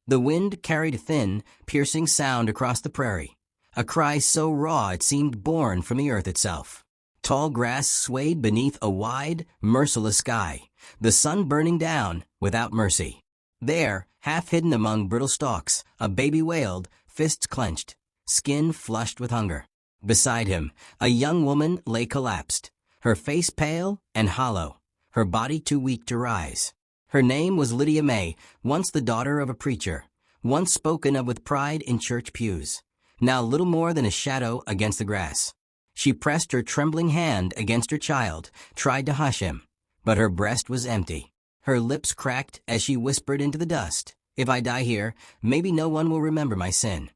The wind carried a thin, piercing sound across the prairie, a cry so raw it seemed born from the earth itself. Tall grass swayed beneath a wide, merciless sky, the sun burning down without mercy. There, half hidden among brittle stalks, a baby wailed, fists clenched, skin flushed with hunger. Beside him, a young woman lay collapsed, her face pale and hollow, her body too weak to rise. Her name was Lydia Mae, once the daughter of a preacher, once spoken of with pride in church pews, now little more than a shadow against the grass. She pressed her trembling hand against her child, tried to hush him, but her breast was empty. Her lips cracked as she whispered into the dust, "If I die here, maybe no one will remember my sin."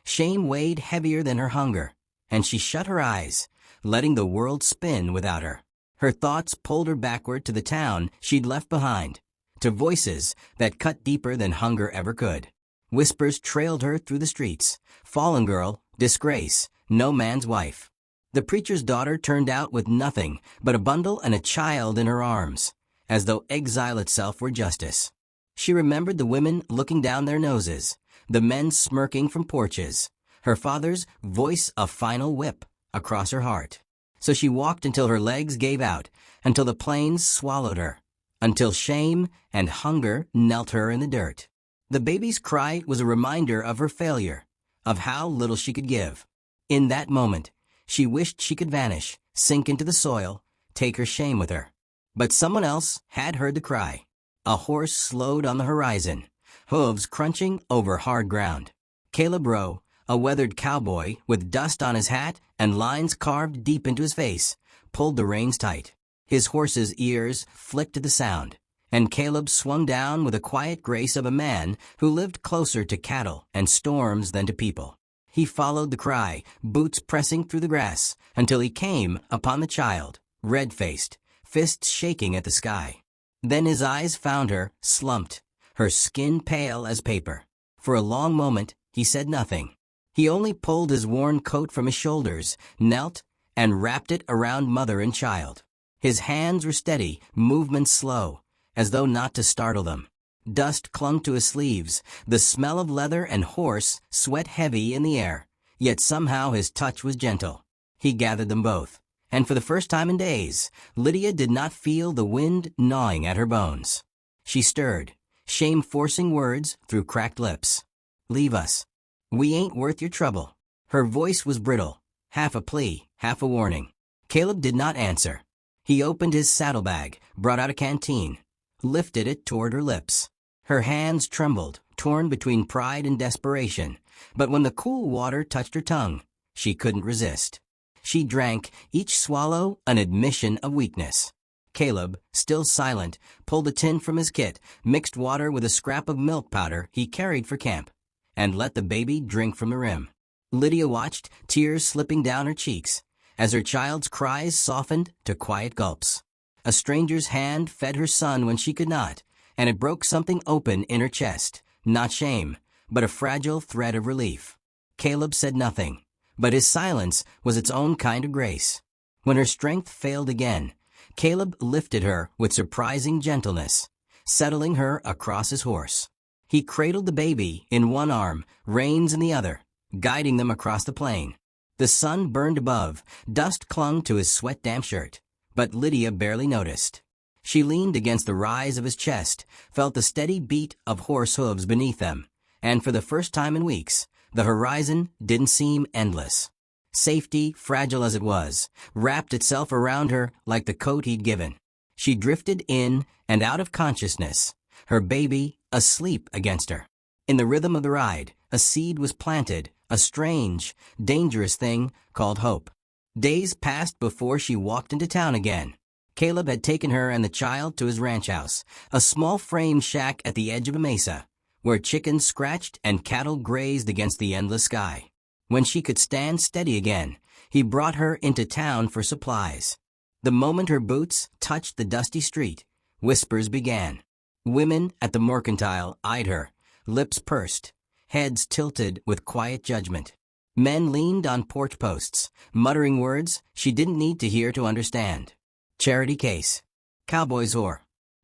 Shame weighed heavier than her hunger, and she shut her eyes, letting the world spin without her. Her thoughts pulled her backward to the town she'd left behind, to voices that cut deeper than hunger ever could. Whispers trailed her through the streets. Fallen girl, disgrace, no man's wife. The preacher's daughter turned out with nothing but a bundle and a child in her arms, as though exile itself were justice. She remembered the women looking down their noses, the men smirking from porches, her father's voice a final whip across her heart. So she walked until her legs gave out, until the plains swallowed her, until shame and hunger knelt her in the dirt. The baby's cry was a reminder of her failure, of how little she could give. In that moment, she wished she could vanish, sink into the soil, take her shame with her. But someone else had heard the cry. A horse slowed on the horizon, hooves crunching over hard ground. Caleb Rowe, a weathered cowboy with dust on his hat and lines carved deep into his face, pulled the reins tight. His horse's ears flicked to the sound, and Caleb swung down with the quiet grace of a man who lived closer to cattle and storms than to people. He followed the cry, boots pressing through the grass, until he came upon the child, red-faced, fists shaking at the sky. Then his eyes found her, slumped, her skin pale as paper. For a long moment, he said nothing. He only pulled his worn coat from his shoulders, knelt, and wrapped it around mother and child. His hands were steady, movements slow, as though not to startle them. Dust clung to his sleeves, the smell of leather and horse sweat heavy in the air, yet somehow his touch was gentle. He gathered them both, and for the first time in days, Lydia did not feel the wind gnawing at her bones. She stirred, shame forcing words through cracked lips. "Leave us. We ain't worth your trouble." Her voice was brittle, half a plea, half a warning. Caleb did not answer. He opened his saddlebag, brought out a canteen, lifted it toward her lips. Her hands trembled, torn between pride and desperation, but when the cool water touched her tongue, she couldn't resist. She drank, each swallow an admission of weakness. Caleb, still silent, pulled a tin from his kit, mixed water with a scrap of milk powder he carried for camp, and let the baby drink from the rim. Lydia watched, tears slipping down her cheeks, as her child's cries softened to quiet gulps. A stranger's hand fed her son when she could not, and it broke something open in her chest, not shame, but a fragile thread of relief. Caleb said nothing, but his silence was its own kind of grace. When her strength failed again, Caleb lifted her with surprising gentleness, settling her across his horse. He cradled the baby in one arm, reins in the other, guiding them across the plain. The sun burned above, dust clung to his sweat-damp shirt, but Lydia barely noticed. She leaned against the rise of his chest, felt the steady beat of horse hooves beneath them, and for the first time in weeks, the horizon didn't seem endless. Safety, fragile as it was, wrapped itself around her like the coat he'd given. She drifted in and out of consciousness, her baby asleep against her. In the rhythm of the ride, a seed was planted, a strange, dangerous thing called hope. Days passed before she walked into town again. Caleb had taken her and the child to his ranch house, a small frame shack at the edge of a mesa, where chickens scratched and cattle grazed against the endless sky. When she could stand steady again, he brought her into town for supplies. The moment her boots touched the dusty street, whispers began. Women at the mercantile eyed her, lips pursed, heads tilted with quiet judgment. Men leaned on porch posts, muttering words she didn't need to hear to understand. Charity case. Cowboy's whore.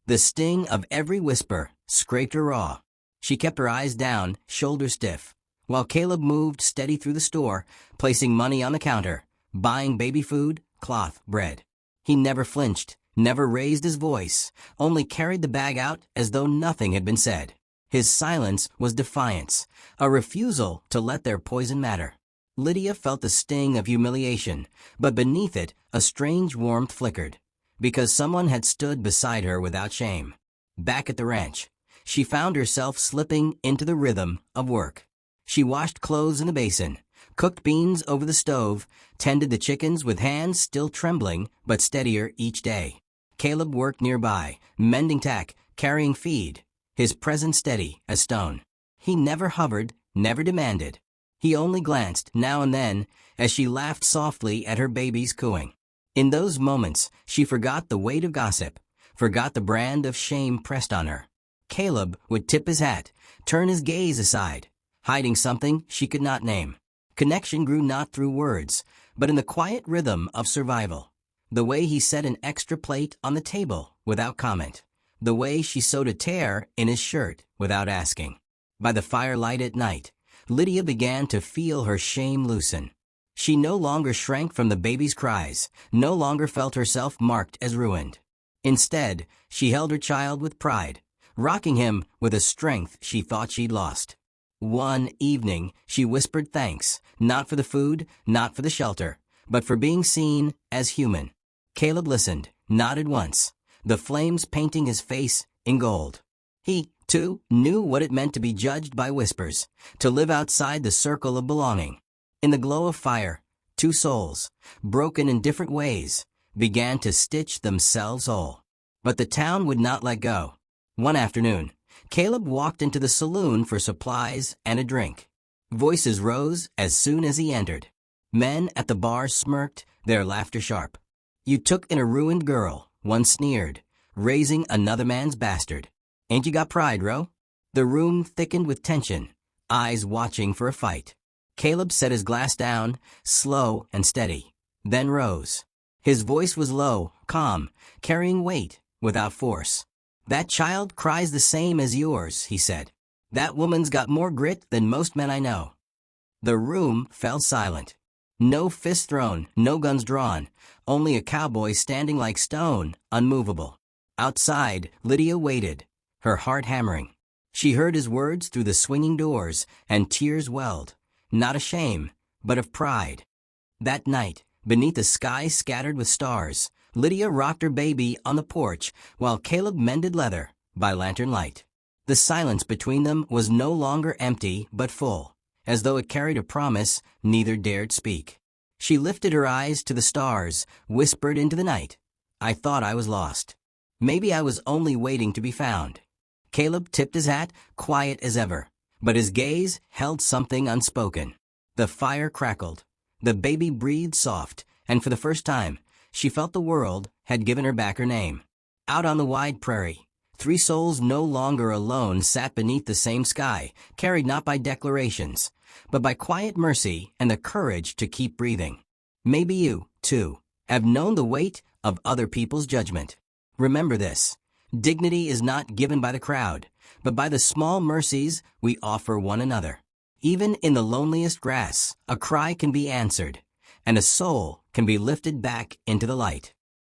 The sting of every whisper scraped her raw. She kept her eyes down, shoulders stiff, while Caleb moved steady through the store, placing money on the counter, buying baby food, cloth, bread. He never flinched, never raised his voice, only carried the bag out as though nothing had been said. His silence was defiance, a refusal to let their poison matter. Lydia felt the sting of humiliation, but beneath it a strange warmth flickered, because someone had stood beside her without shame. Back at the ranch, she found herself slipping into the rhythm of work. She washed clothes in the basin, cooked beans over the stove, tended the chickens with hands still trembling but steadier each day. Caleb worked nearby, mending tack, carrying feed, his presence steady as stone. He never hovered, never demanded. He only glanced, now and then, as she laughed softly at her baby's cooing. In those moments, she forgot the weight of gossip, forgot the brand of shame pressed on her. Caleb would tip his hat, turn his gaze aside, hiding something she could not name. Connection grew not through words, but in the quiet rhythm of survival. The way he set an extra plate on the table without comment. The way she sewed a tear in his shirt without asking. By the firelight at night, Lydia began to feel her shame loosen. She no longer shrank from the baby's cries, no longer felt herself marked as ruined. Instead, she held her child with pride, rocking him with a strength she thought she'd lost. One evening, she whispered thanks, not for the food, not for the shelter, but for being seen as human. Caleb listened, nodded once, the flames painting his face in gold. He, too, knew what it meant to be judged by whispers, to live outside the circle of belonging. In the glow of fire, two souls, broken in different ways, began to stitch themselves whole. But the town would not let go. One afternoon, Caleb walked into the saloon for supplies and a drink. Voices rose as soon as he entered. Men at the bar smirked, their laughter sharp. "You took in a ruined girl," one sneered, raising another man's bastard. "Ain't you got pride, Ro?" The room thickened with tension, eyes watching for a fight. Caleb set his glass down, slow and steady, then rose. His voice was low, calm, carrying weight, without force. "That child cries the same as yours," he said. "That woman's got more grit than most men I know." The room fell silent. No fists thrown, no guns drawn, only a cowboy standing like stone, unmovable. Outside, Lydia waited, her heart hammering. She heard his words through the swinging doors, and tears welled, not of shame, but of pride. That night, beneath a sky scattered with stars, Lydia rocked her baby on the porch while Caleb mended leather by lantern light. The silence between them was no longer empty but full, as though it carried a promise neither dared speak. She lifted her eyes to the stars, whispered into the night, "I thought I was lost. Maybe I was only waiting to be found." Caleb tipped his hat, quiet as ever, but his gaze held something unspoken. The fire crackled. The baby breathed soft, and for the first time, she felt the world had given her back her name. Out on the wide prairie, three souls no longer alone sat beneath the same sky, carried not by declarations, but by quiet mercy and the courage to keep breathing. Maybe you, too, have known the weight of other people's judgment. Remember this: dignity is not given by the crowd, but by the small mercies we offer one another. Even in the loneliest grass, a cry can be answered, and a soul can be lifted back into the light.